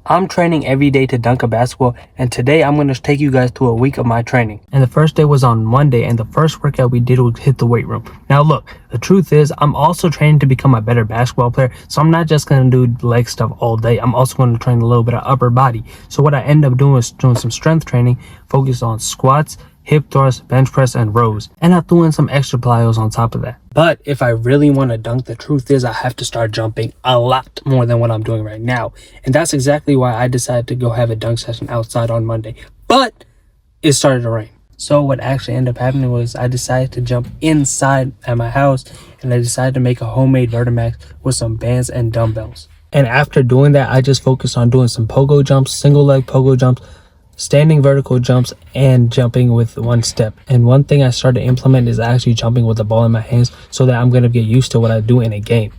I'm training every day to dunk a basketball, and today I'm going to take you guys through a week of my training. And the first day was on Monday, and the first workout we did was hit the weight room. Now look, the truth is I'm also training to become a better basketball player, so I'm not just going to do leg stuff all day. I'm also going to train a little bit of upper body. So what I end up doing is doing some strength training, focused on squats, hip thrust, bench press, and rows. And I threw in some extra plyos on top of that. But if I really want to dunk, the truth is I have to start jumping a lot more than what I'm doing right now. And that's exactly why I decided to go have a dunk session outside on Monday. But it started to rain. So what actually ended up happening was I decided to jump inside at my house, and I decided to make a homemade Vertimax with some bands and dumbbells. And after doing that, I just focused on doing some pogo jumps, single leg pogo jumps, standing vertical jumps, and jumping with one step. And one thing I started to implement is actually jumping with the ball in my hands so that I'm going to get used to what I do in a game.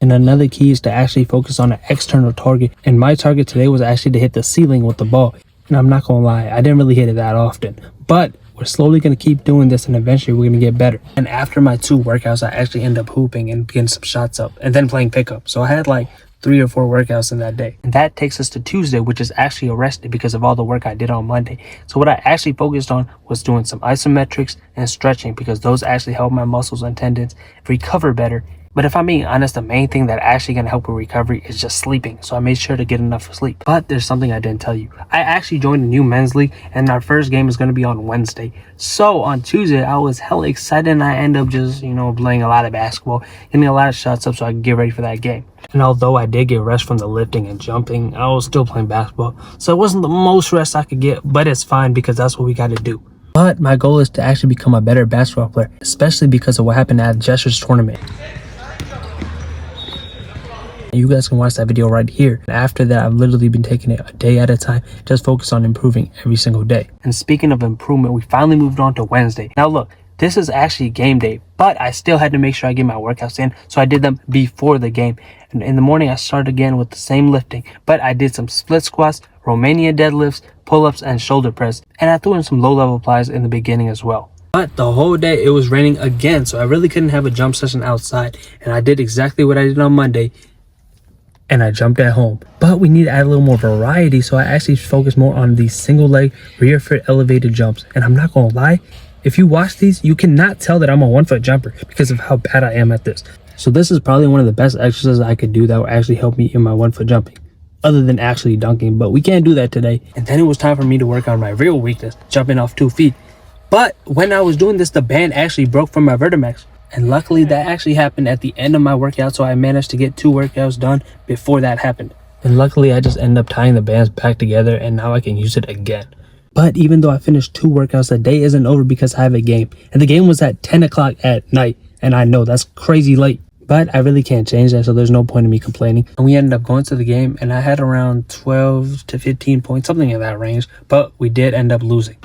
And another key is to actually focus on an external target. And my target today was actually to hit the ceiling with the ball. And I'm not going to lie, I didn't really hit it that often. But we're slowly going to keep doing this, and eventually we're going to get better. And after my 2 workouts, I actually end up hooping and getting some shots up and then playing pickup. So I had like 3 or 4 workouts in that day. And that takes us to Tuesday, which is actually a rest day because of all the work I did on Monday. So what I actually focused on was doing some isometrics and stretching, because those actually help my muscles and tendons recover better. But if I'm being honest, the main thing that actually going to help with recovery is just sleeping. So I made sure to get enough sleep. But there's something I didn't tell you. I actually joined a new men's league, and our first game is going to be on Wednesday. So on Tuesday, I was hella excited, and I end up just, playing a lot of basketball, getting a lot of shots up so I could get ready for that game. And although I did get rest from the lifting and jumping, I was still playing basketball. So it wasn't the most rest I could get, but it's fine because that's what we got to do. But my goal is to actually become a better basketball player, especially because of what happened at Jester's tournament. You guys can watch that video right here. And after that, I've literally been taking it a day at a time, just focus on improving every single day. And speaking of improvement, we finally moved on to Wednesday. Now look, this is actually game day, but I still had to make sure I get my workouts in, so I did them before the game. And in the morning, I started again with the same lifting, but I did some split squats, Romania deadlifts, pull-ups, and shoulder press. And I threw in some low-level plies in the beginning as well. But the whole day it was raining again, so I really couldn't have a jump session outside. And I did exactly what I did on Monday, and I jumped at home. But we need to add a little more variety, so I actually focused more on these single leg rear foot elevated jumps. And I'm not gonna lie, if you watch these, you cannot tell that I'm a 1 foot jumper because of how bad I am at this. So this is probably one of the best exercises I could do that will actually help me in my 1 foot jumping, other than actually dunking, but we can't do that today. And then it was time for me to work on my real weakness, jumping off 2 feet. But when I was doing this, the band actually broke from my Vertimax. And luckily that actually happened at the end of my workout, so I managed to get 2 workouts done before that happened. And luckily I just ended up tying the bands back together, and now I can use it again. But even though I finished 2 workouts, the day isn't over because I have a game. And the game was at 10 o'clock at night. And I know that's crazy late, but I really can't change that, so there's no point in me complaining. And we ended up going to the game, and I had around 12 to 15 points, something in that range. But we did end up losing.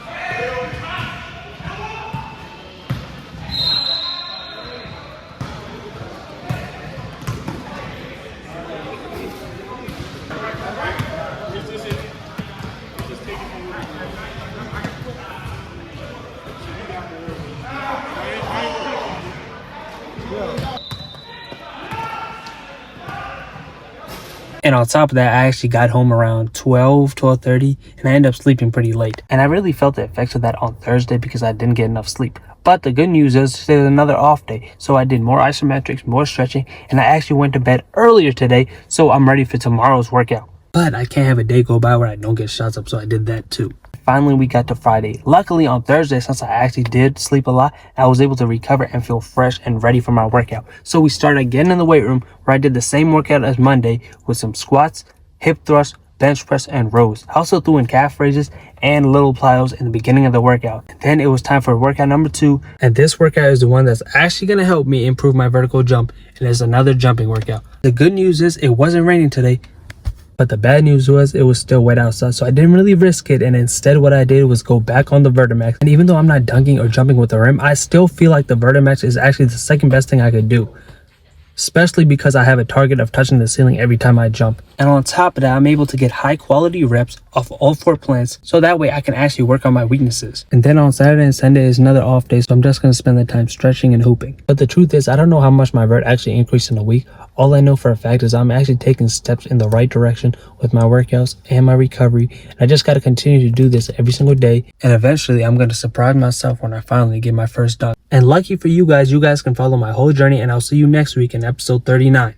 And on top of that, I actually got home around 12:30, and I ended up sleeping pretty late. And I really felt the effects of that on Thursday because I didn't get enough sleep. But the good news is there's another off day. So I did more isometrics, more stretching, and I actually went to bed earlier today, so I'm ready for tomorrow's workout. But I can't have a day go by where I don't get shots up, so I did that too. Finally, we got to Friday. Luckily, on Thursday, since I actually did sleep a lot, I was able to recover and feel fresh and ready for my workout. So we started again in the weight room, where I did the same workout as Monday with some squats, hip thrusts, bench press, and rows. I also threw in calf raises and little plyos in the beginning of the workout. And then it was time for workout number 2. And this workout is the one that's actually going to help me improve my vertical jump. And it's another jumping workout. The good news is it wasn't raining today. But the bad news was it was still wet outside, so I didn't really risk it, and instead what I did was go back on the Vertimax. And even though I'm not dunking or jumping with the rim, I still feel like the Vertimax is actually the second best thing I could do, especially because I have a target of touching the ceiling every time I jump. And on top of that, I'm able to get high quality reps off all 4 plants, so that way I can actually work on my weaknesses. And then on Saturday and Sunday is another off day, so I'm just going to spend the time stretching and hooping. But the truth is, I don't know how much my vert actually increased in a week. All I know for a fact is I'm actually taking steps in the right direction with my workouts and my recovery. And I just got to continue to do this every single day. And eventually I'm going to surprise myself when I finally get my first dunk. And lucky for you guys can follow my whole journey, and I'll see you next week in episode 39.